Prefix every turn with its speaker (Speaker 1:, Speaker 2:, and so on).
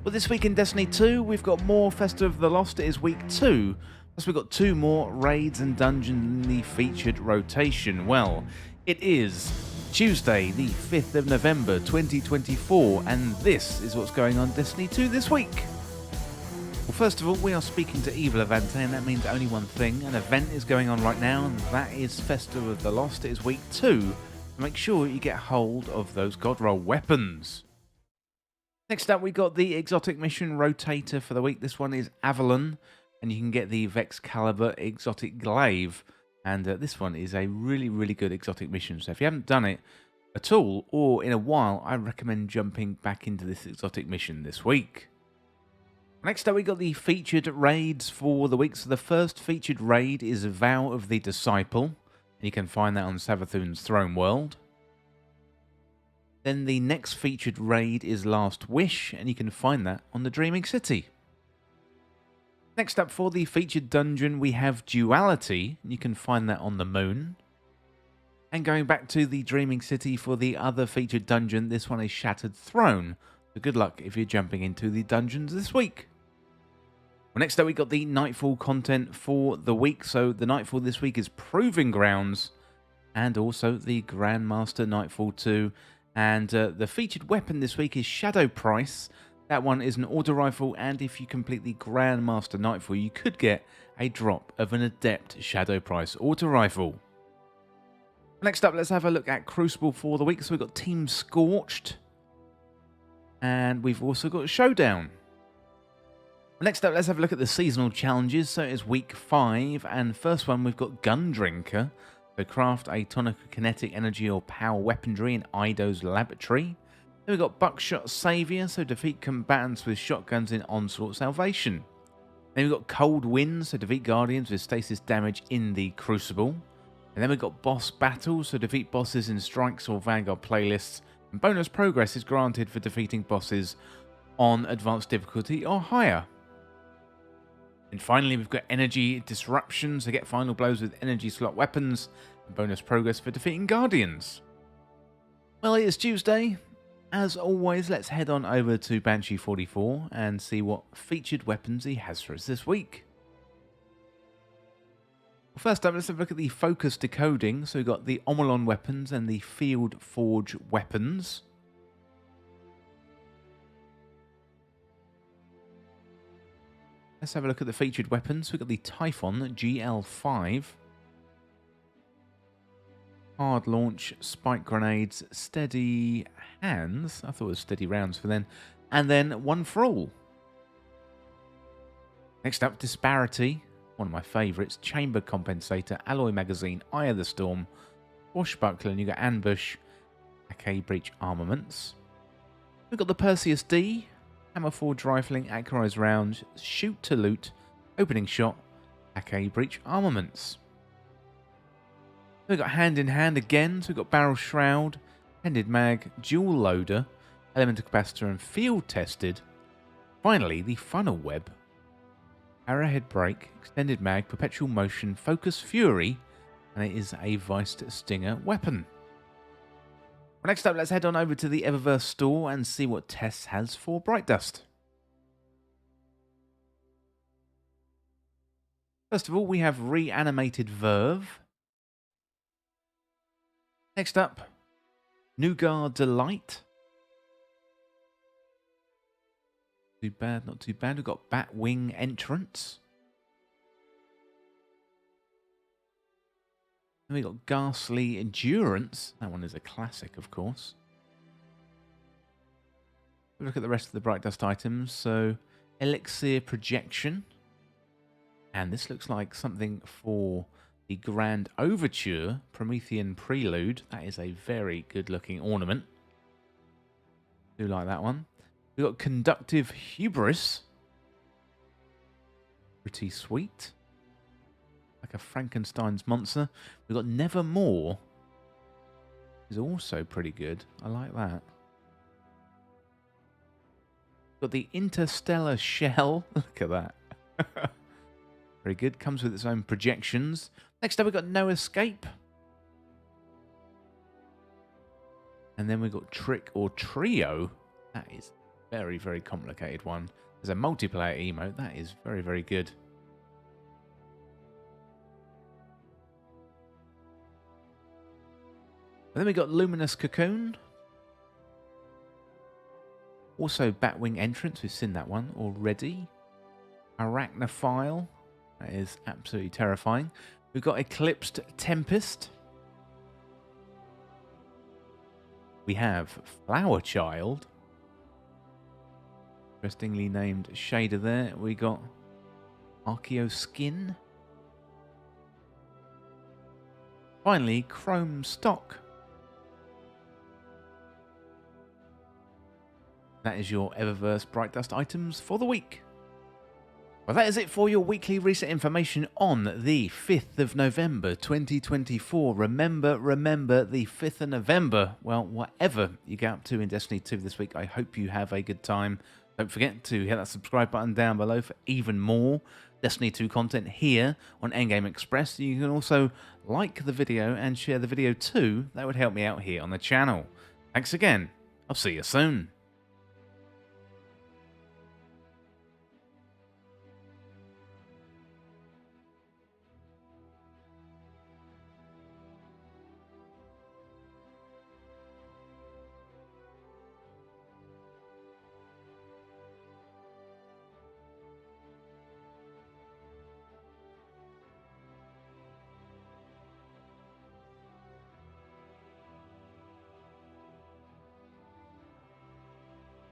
Speaker 1: Well, this week in Destiny 2, we've got more Festival of the Lost. It is week 2. Plus, we've got 2 more raids and dungeons in the featured rotation. Well, it is Tuesday, the 5th of November, 2024, and this is what's going on Destiny 2 this week. Well, first of all, we are speaking to Evil Event, and that means only one thing. An event is going on right now, and that is Festival of the Lost. It is week 2. So make sure you get hold of those God Roll weapons. Next up, we got the exotic mission rotator for the week. This one is Avalon, and you can get the Vex Caliber exotic glaive. And this one is a really good exotic mission. So if you haven't done it at all or in a while, I recommend jumping back into this exotic mission this week. Next up, we got the featured raids for the week. So the first featured raid is Vow of the Disciple, and you can find that on Savathun's Throne World. Then the next featured raid is Last Wish, and you can find that on the Dreaming City. Next up for the featured dungeon, we have Duality, and you can find that on the Moon. And going back to the Dreaming City for the other featured dungeon, this one is Shattered Throne. So good luck if you're jumping into the dungeons this week. Well, next up we got the Nightfall content for the week. So the Nightfall this week is Proving Grounds, and also the Grandmaster Nightfall 2. And the featured weapon this week is Shadow Price. That one is an auto rifle, and if you complete the Grandmaster Nightfall, you could get a drop of an Adept Shadow Price auto rifle. Next up, let's have a look at Crucible for the week. So we've got Team Scorched, and we've also got Showdown. Next up, let's have a look at the seasonal challenges. So it's week 5, and first one we've got Gun Drinker. So craft a tonic of kinetic energy or power weaponry in Ido's laboratory. Then we've got Buckshot Saviour, so defeat combatants with shotguns in Onslaught Salvation. Then we've got Cold Wind, so defeat guardians with stasis damage in the Crucible. And then we've got Boss Battles, so defeat bosses in Strikes or Vanguard playlists. And bonus progress is granted for defeating bosses on advanced difficulty or higher. And finally, we've got Energy Disruption, so get final blows with energy slot weapons, and bonus progress for defeating Guardians. Well, it is Tuesday. As always, let's head on over to Banshee44 and see what featured weapons he has for us this week. Well, first up, let's have a look at the focus decoding. So we've got the Omolon weapons and the Field Forge weapons. Let's have a look at the featured weapons. We've got the Typhon GL5. Hard launch, spike grenades, steady hands. I thought it was steady rounds for then. And then one for all. Next up, Disparity. One of my favourites. Chamber Compensator, Alloy Magazine, Eye of the Storm, Swashbuckler, and you've got Ambush, AK Breach Armaments. We've got the Perseus D. Hammer Forge Rifling, Accurized Rounds, Shoot to Loot, Opening Shot, AK Breach Armaments. We've got Hand in Hand again, so we've got Barrel Shroud, Pended Mag, Dual Loader, Elemental Capacitor and Field Tested. Finally, the Funnel Web, Arrowhead Break, Extended Mag, Perpetual Motion, Focus Fury, and it is a Viced Stinger weapon. Next up, let's head on over to the Eververse store and see what Tess has for Bright Dust. First of all, we have Reanimated Verve. Next up, Nougat Delight. Too bad, not too bad. We've got Batwing Entrance. Then we got Ghastly Endurance. That one is a classic, of course. Look at the rest of the Bright Dust items. So, Elixir Projection. And this looks like something for the Grand Overture, Promethean Prelude. That is a very good looking ornament. Do like that one. We've got Conductive Hubris. Pretty sweet. Like a Frankenstein's monster. We've got Nevermore. Is also pretty good. I like that. Got the Interstellar Shell. Look at that. Very good. Comes with its own projections. Next up, we've got No Escape. And then we've got Trick or Trio. That is Very, very complicated one. There's a multiplayer emote. That is very, very good. And then we got Luminous Cocoon. Also Batwing Entrance. We've seen that one already. Arachnophile. That is absolutely terrifying. We've got Eclipsed Tempest. We have Flower Child. Interestingly named shader there. We got Archeo Skin. Finally, Chrome Stock. That is your Eververse Bright Dust items for the week. Well, that is it for your weekly reset information on the 5th of November 2024. Remember, the 5th of November. Well, whatever you get up to in Destiny 2 this week, I hope you have a good time. Don't forget to hit that subscribe button down below for even more Destiny 2 content here on Endgame Express. You can also like the video and share the video too. That would help me out here on the channel. Thanks again. I'll see you soon.